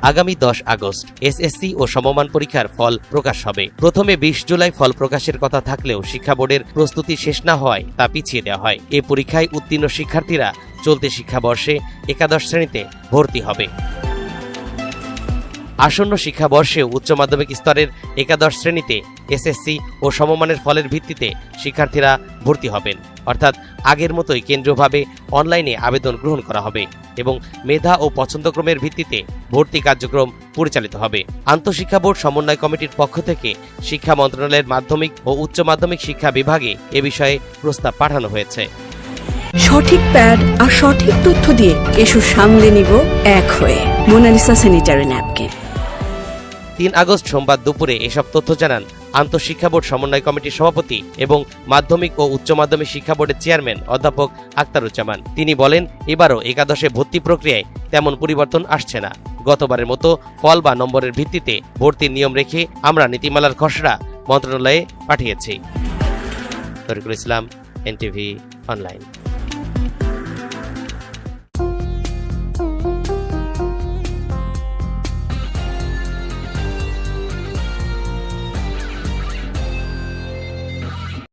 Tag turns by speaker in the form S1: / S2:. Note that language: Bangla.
S1: আগামী 10 আগস্ট এসএসসি ও সমমান পরীক্ষার ফল প্রকাশ হবে। প্রথমে 20 জুলাই ফল প্রকাশের কথা থাকলেও শিক্ষা বোর্ডের প্রস্তুতি শেষ না হওয়ায় তা পিছিয়ে দেওয়া হয়। এ পরীক্ষায় উত্তীর্ণ শিক্ষার্থীরা চলতি শিক্ষাবর্ষে একাদশ শ্রেণীতে ভর্তি হবে। আসন্ন শিক্ষাবর্ষে উচ্চ মাধ্যমিক স্তরের একাদশ শ্রেণীতে এসএসসি ও সমমানের ফলের ভিত্তিতে শিক্ষার্থীরা ভর্তি হবেন। অর্থাৎ আগের মতোই কেন্দ্রীয়ভাবে অনলাইনে আবেদন গ্রহণ করা হবে এবং মেধা ও পছন্দক্রমের ভিত্তিতে ভর্তি কার্যক্রম পরিচালিত হবে। আন্তঃশিক্ষা বোর্ড সমন্বয় কমিটির পক্ষ থেকে শিক্ষা মন্ত্রণালয়ের মাধ্যমিক ও উচ্চ মাধ্যমিক শিক্ষা বিভাগে এ বিষয়ে প্রস্তাব পাঠানো হয়েছে।
S2: সঠিক প্যাড আর সঠিক তথ্য দিয়ে এসো সামলে নিব এক হয়ে মোনালিসা স্যানিটারি ন্যাপকিন।
S1: 3 আগস্ট সোমবার দুপুরে এসব তথ্য জানান আন্তঃশিক্ষা বোর্ড সমন্বয় কমিটির সভাপতি এবং মাধ্যমিক ও উচ্চ মাধ্যমিক শিক্ষা বোর্ডের চেয়ারম্যান অধ্যাপক আক্তারুজ্জামান। তিনি বলেন, এবারও একাদশে ভর্তি প্রক্রিয়ায় তেমন পরিবর্তন আসছে না। গতবারের মতো ফল বা নম্বরের ভিত্তিতে ভর্তির নিয়ম রেখে আমরা নীতিমালার খসড়া মন্ত্রণালয়ে পাঠিয়েছি। তরিকুল ইসলাম, এনটিভি অনলাইন।